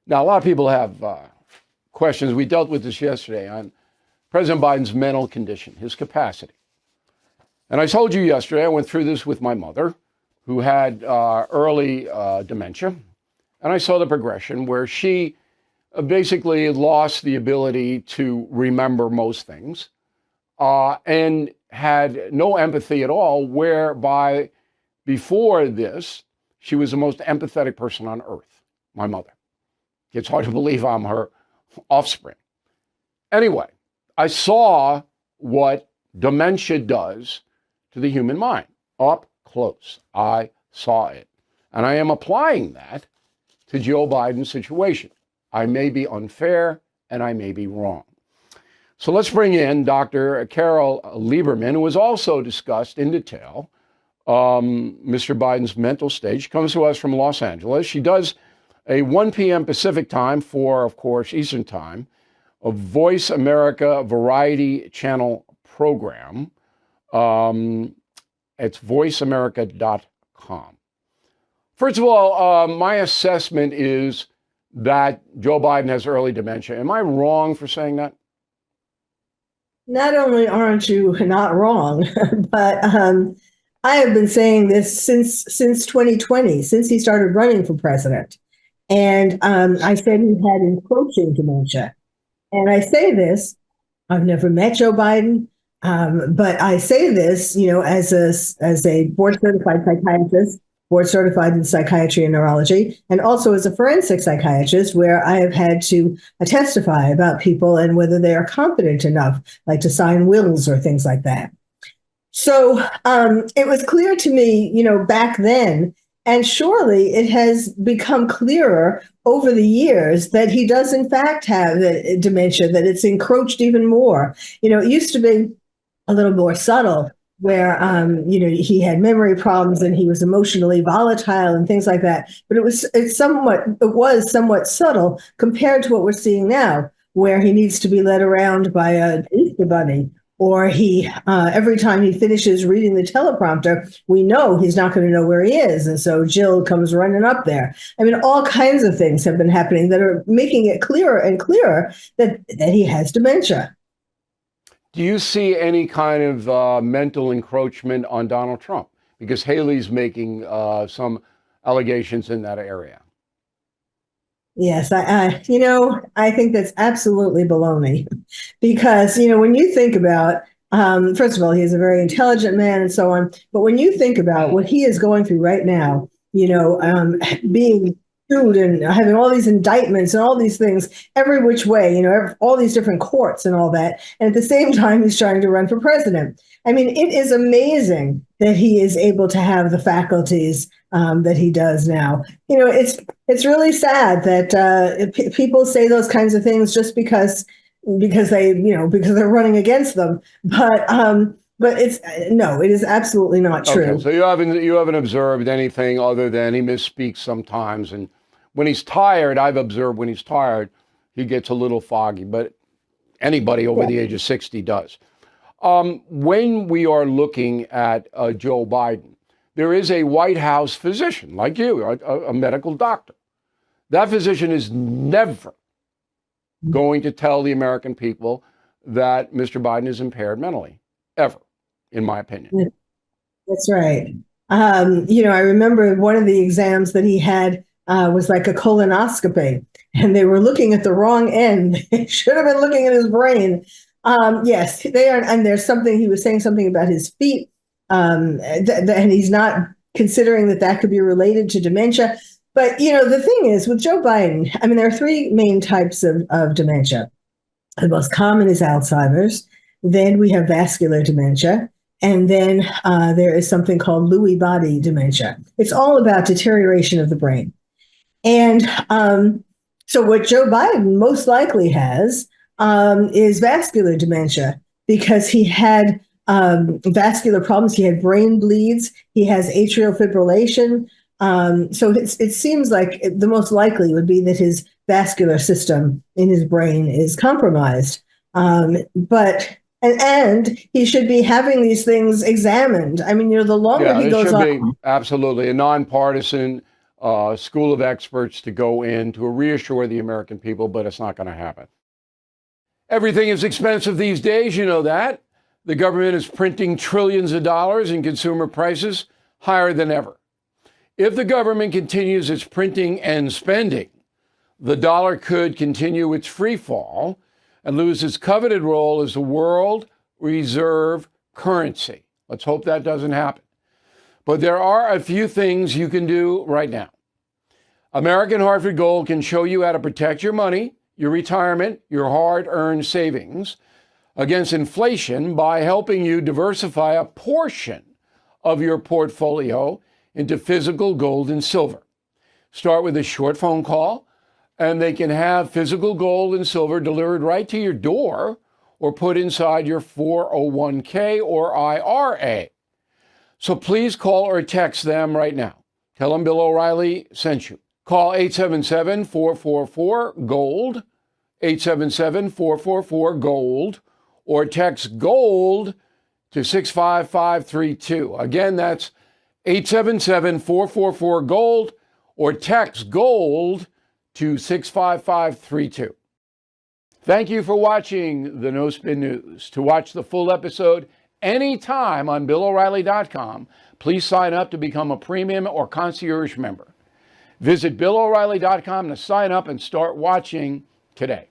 Now, a lot of people have questions. We dealt with this yesterday on President Biden's mental condition, his capacity. And I told you yesterday, I went through this with my mother, who had early dementia. And I saw the progression where she basically lost the ability to remember most things and had no empathy at all, whereby before this, she was the most empathetic person on earth, my mother. It's hard to believe I'm her offspring. Anyway, I saw what dementia does to the human mind up close. I saw it. And I am applying that to Joe Biden's situation. I may be unfair and I may be wrong. So let's bring in Dr. Carole Lieberman, who has also discussed in detail Mr. Biden's mental state. She comes to us from Los Angeles. She does a 1 p.m. Pacific time, 4, of course, Eastern time, a Voice America Variety Channel program. It's voiceamerica.com. First of all, my assessment is that Joe Biden has early dementia. Am I wrong for saying that? Not only aren't you not wrong, but I have been saying this since 2020, since he started running for president. And I said he had encroaching dementia. And I say this, I've never met Joe Biden, but I say this, as a board certified psychiatrist, board certified in psychiatry and neurology, and also as a forensic psychiatrist, where I have had to testify about people and whether they are competent enough, like to sign wills or things like that. So it was clear to me, back then, and surely it has become clearer over the years that he does in fact have dementia, that it's encroached even more. It used to be a little more subtle, where he had memory problems and he was emotionally volatile and things like that. But it was somewhat subtle compared to what we're seeing now, where he needs to be led around by a Easter bunny, or he every time he finishes reading the teleprompter, we know he's not going to know where he is, and so Jill comes running up there. I mean, all kinds of things have been happening that are making it clearer and clearer that he has dementia. Do you see any kind of mental encroachment on Donald Trump? Because Haley's making some allegations in that area. Yes, I think that's absolutely baloney, because, when you think about, first of all, he's a very intelligent man and so on. But when you think about what he is going through right now, being sued and having all these indictments and all these things every which way, all these different courts and all that. And at the same time, he's trying to run for president. I mean, it is amazing that he is able to have the faculties that he does now. It's really sad that people say those kinds of things just because they're running against them. But it is absolutely not true. Okay, so you haven't observed anything other than he misspeaks sometimes, and when he's tired, I've observed when he's tired, he gets a little foggy. But anybody over the age of 60 does. When we are looking at Joe Biden, there is a White House physician like you, a medical doctor. That physician is never going to tell the American people that Mr. Biden is impaired mentally, ever, in my opinion. That's right. I remember one of the exams that he had was like a colonoscopy, and they were looking at the wrong end. They should have been looking at his brain. Yes, they are. And there's something, he was saying something about his feet, and he's not considering that could be related to dementia. But, the thing is with Joe Biden, I mean, there are three main types of dementia. The most common is Alzheimer's. Then we have vascular dementia. And then there is something called Lewy body dementia. It's all about deterioration of the brain. And so what Joe Biden most likely has is vascular dementia, because he had vascular problems. He had brain bleeds. He has atrial fibrillation. So it seems like the most likely would be that his vascular system in his brain is compromised. But he should be having these things examined. I mean, the longer he goes on. Absolutely a nonpartisan school of experts to go in to reassure the American people, but it's not going to happen. Everything is expensive these days, you know that. The government is printing trillions of dollars and consumer prices higher than ever. If the government continues its printing and spending, the dollar could continue its free fall and lose its coveted role as the world reserve currency. Let's hope that doesn't happen. But there are a few things you can do right now. American Hartford Gold can show you how to protect your money, your retirement, your hard-earned savings against inflation by helping you diversify a portion of your portfolio into physical gold and silver. Start with a short phone call, and they can have physical gold and silver delivered right to your door or put inside your 401k or IRA. So please call or text them right now. Tell them Bill O'Reilly sent you. Call 877-444-GOLD, 877-444-GOLD, or text GOLD to 65532. Again, that's 877-444-GOLD, or text GOLD to 65532. Thank you for watching the No Spin News. To watch the full episode anytime on BillO'Reilly.com, please sign up to become a premium or concierge member. Visit BillO'Reilly.com to sign up and start watching today.